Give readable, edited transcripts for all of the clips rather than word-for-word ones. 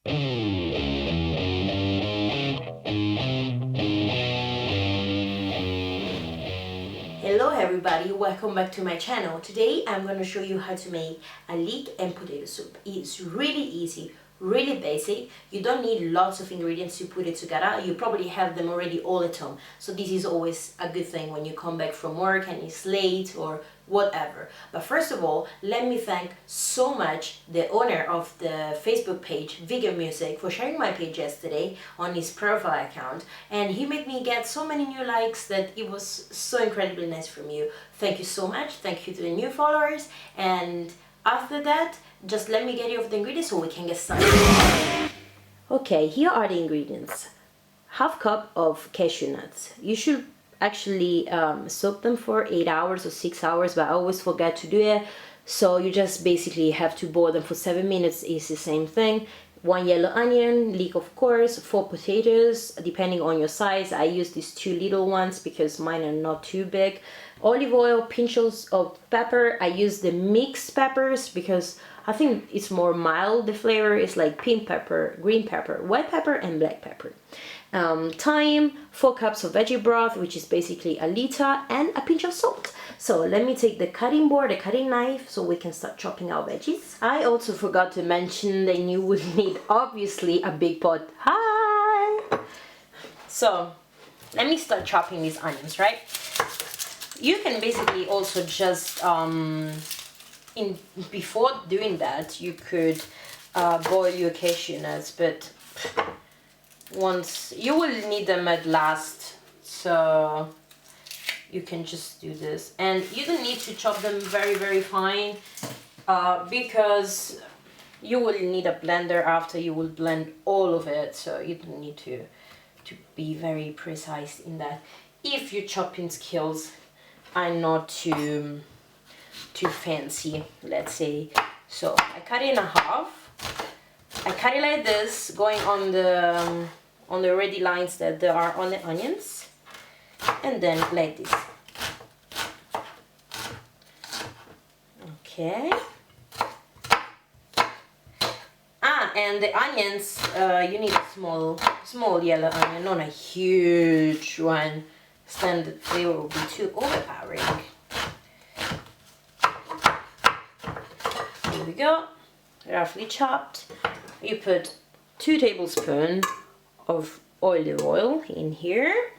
Hello everybody, welcome back to my channel. Today I'm going to show you how to make a leek and potato soup. It's really easy, really basic. You don't need lots of ingredients to put it together. You probably have them already all at home. So this is always a good thing when you come back from work and it's late or whatever. But first of all, let me thank so much the owner of the Facebook page Vegan Music for sharing my page yesterday on his profile account, and he made me get so many new likes that it was so incredibly nice from you. Thank you so much. Thank you to the new followers, and after that just let me get you of the ingredients so we can get started. Okay, here are the ingredients. Half cup of cashew nuts. You should actually soak them for 8 hours or 6 hours, but I always forget to do it, so you just basically have to boil them for 7 minutes. It's the same thing. 1 yellow onion, leek of course, 4 potatoes depending on your size. I use these 2 little ones because mine are not too big. Olive oil, pinches of pepper. I use the mixed peppers because I think it's more mild. The flavor is like pink pepper, green pepper, white pepper and black pepper. Thyme, 4 cups of veggie broth, which is basically a liter, and a pinch of salt. So let me take the cutting board, the cutting knife, so we can start chopping our veggies. I also forgot to mention that you would need obviously a big pot. Hi! So let me start chopping these onions, right? You can basically also just before doing that you could boil your cashew nuts, but once you will need them at last, so you can just do this, and you don't need to chop them very fine because you will need a blender after you will blend all of it, so you don't need to be very precise in that. If your chopping skills are not too fancy, let's say. So I cut it in half. I cut it like this, going on the ready lines that there are on the onions, and then like this. Okay. And the onions, you need a small yellow onion, not a huge one. Then the flavor will be too overpowering. Here we go, roughly chopped. You put 2 tablespoons of olive oil in here.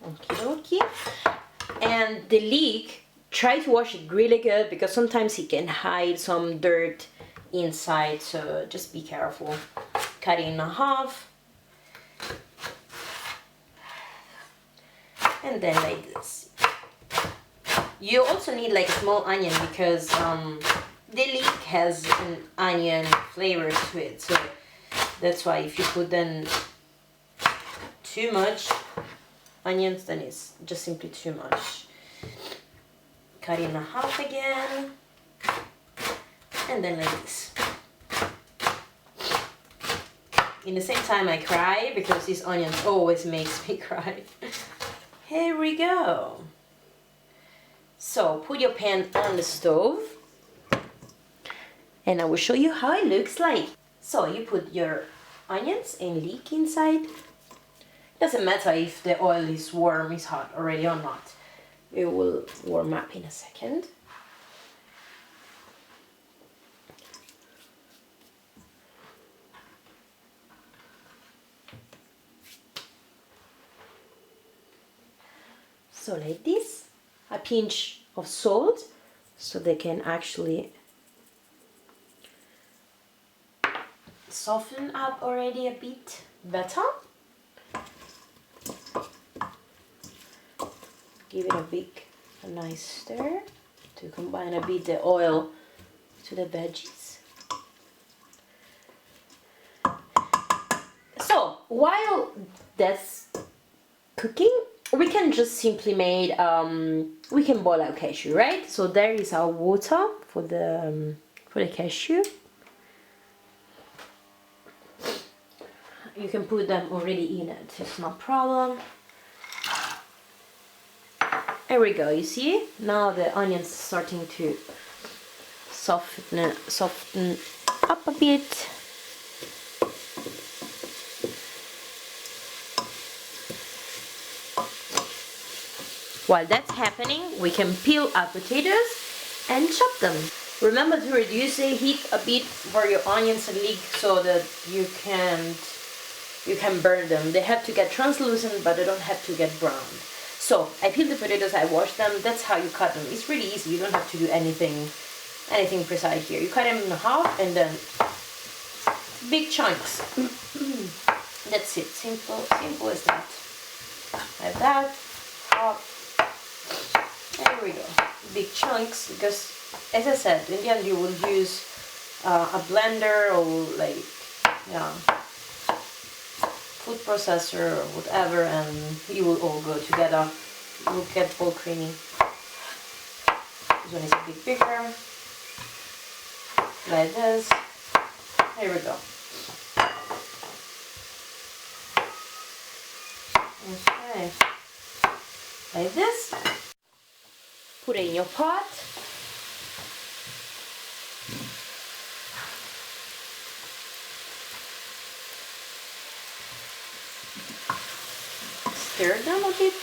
Okie dokie. And the leek, try to wash it really good because sometimes it can hide some dirt inside, so just be careful. Cut it in half. And then like this. You also need like a small onion because the leek has an onion flavor to it, so that's why if you put then too much onions, then it's just simply too much. Cut in half again, and then like this. In the same time I cry because these onions always makes me cry. Here we go. So put your pan on the stove and I will show you how it looks like. So you put your onions and leek inside. Doesn't matter if the oil is warm, is hot already or not. It will warm up in a second. So like this, a pinch of salt so they can actually soften up already a bit better. Give it a nice stir to combine a bit the oil to the veggies. So while that's cooking, we can just simply make we can boil our cashew, right? So there is our water for the cashew. You can put them already in it, it's no problem. There we go, you see? Now the onions starting to soften up a bit. While that's happening, we can peel our potatoes and chop them. Remember to reduce the heat a bit for your onions and leek so that you can burn them. They have to get translucent, but they don't have to get brown. So I peeled the potatoes, I washed them. That's how you cut them. It's really easy. You don't have to do anything precise here. You cut them in half and then big chunks. That's it. Simple as that. Like that. Half. There we go. Big chunks, because as I said, in the end you will use a blender or like, yeah, food processor or whatever, and you will all go together. You will get all creamy. This one is a bit bigger. Like this. There we go. Okay. Like this. Put it in your pot. Stir them a bit.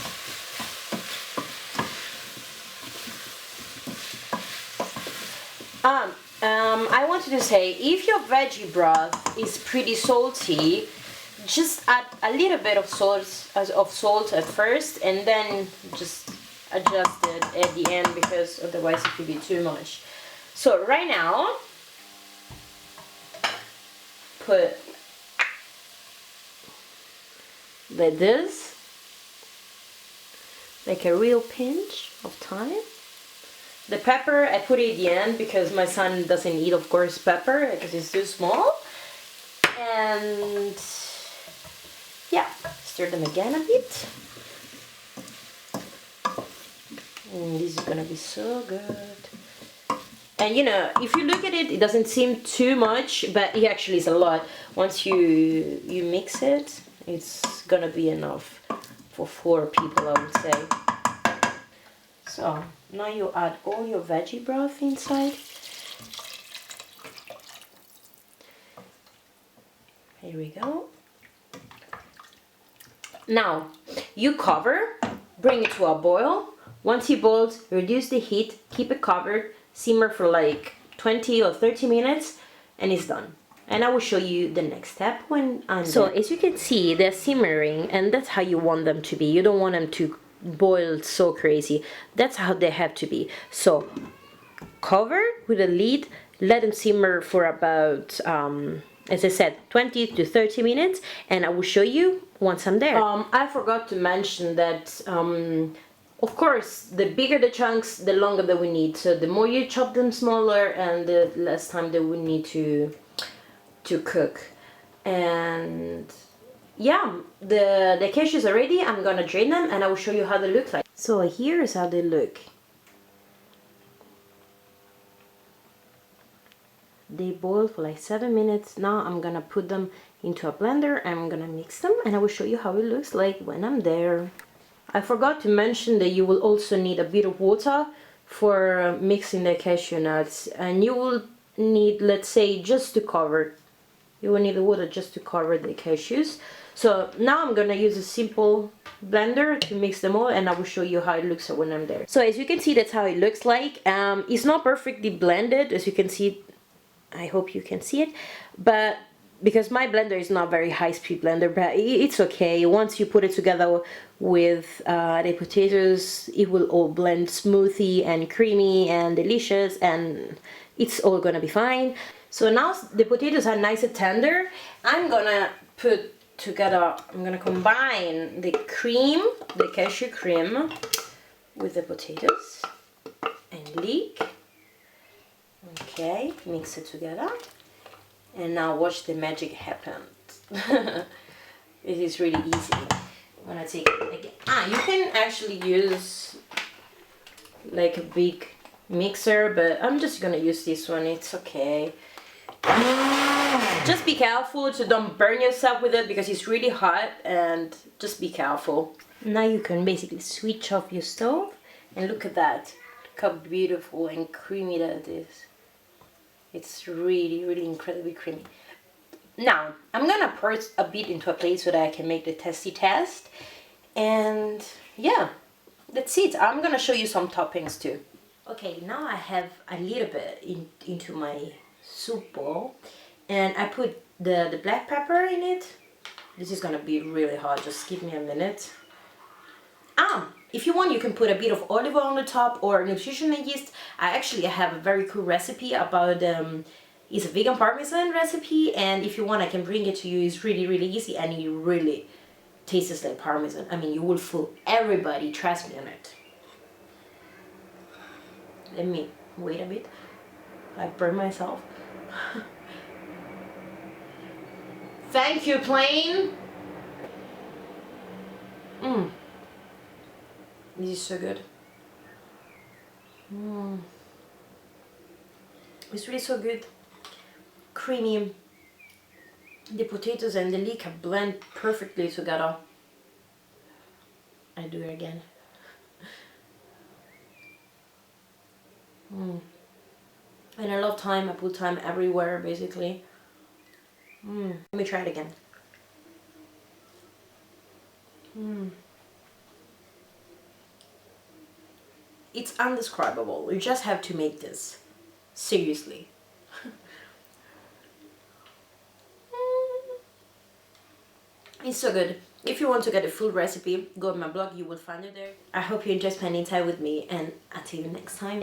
I wanted to say, if your veggie broth is pretty salty, just add a little bit of salt at first, and then just adjust it at the end, because otherwise it could be too much. So right now, put like this, like a real pinch of thyme. The pepper, I put it at the end because my son doesn't eat, of course, pepper because it's too small. And yeah, stir them again a bit. And this is gonna be so good. And you know, if you look at it, it doesn't seem too much, but it actually is a lot. Once you mix it, it's gonna be enough for 4 people, I would say. So now you add all your veggie broth inside. Here we go. Now you cover, bring it to a boil. Once it boils, reduce the heat, keep it covered, simmer for like 20 or 30 minutes, and it's done. And I will show you the next step when I'm done. So as you can see, they're simmering, and that's how you want them to be. You don't want them to boil so crazy. That's how they have to be. So cover with a lid, let them simmer for about as I said, 20 to 30 minutes, and I will show you once I'm there. I forgot to mention that of course, the bigger the chunks, the longer that we need. So the more you chop them smaller, and the less time that we need to cook. And yeah, the cashews are ready. I'm gonna drain them and I will show you how they look like. So here is how they look. They boil for like 7 minutes. Now I'm gonna put them into a blender and I'm gonna mix them, and I will show you how it looks like when I'm there. I forgot to mention that you will also need a bit of water for mixing the cashew nuts, and you will need, let's say, just to cover. You will need the water just to cover the cashews. So now I'm gonna use a simple blender to mix them all, and I will show you how it looks when I'm there. So as you can see, that's how it looks like. It's not perfectly blended, as you can see. I hope you can see it, but because my blender is not very high-speed blender, but it's okay. Once you put it together with the potatoes, it will all blend smoothly and creamy and delicious, and it's all gonna be fine. So now the potatoes are nice and tender. I'm gonna combine the cream, the cashew cream, with the potatoes and leek. Okay, mix it together. And now watch the magic happen. It is really easy. I'm gonna take it again. You can actually use like a big mixer, but I'm just gonna use this one. It's okay. Just be careful to don't burn yourself with it because it's really hot, and just be careful. Now you can basically switch off your stove, and look at that. Look how beautiful and creamy that is. It's really, really incredibly creamy. Now, I'm gonna pour it a bit into a plate so that I can make the testy test. And yeah, that's it. I'm gonna show you some toppings too. Okay, now I have a little bit into my soup bowl. And I put the black pepper in it. This is gonna be really hot, just give me a minute. If you want, you can put a bit of olive oil on the top or nutritional yeast. I actually have a very cool recipe about, it's a vegan parmesan recipe, and if you want, I can bring it to you. It's really, really easy, and it really tastes like parmesan. I mean, you will fool everybody, trust me on it. Let me wait a bit. I burn myself. Thank you, plane. This is so good. It's really so good. Creamy. The potatoes and the leek have blend perfectly together. I do it again. And I love thyme. I put thyme everywhere, basically. Let me try it again. It's undescribable. You just have to make this. Seriously. It's so good. If you want to get a full recipe, go to my blog, you will find it there. I hope you enjoy spending time with me, and until next time.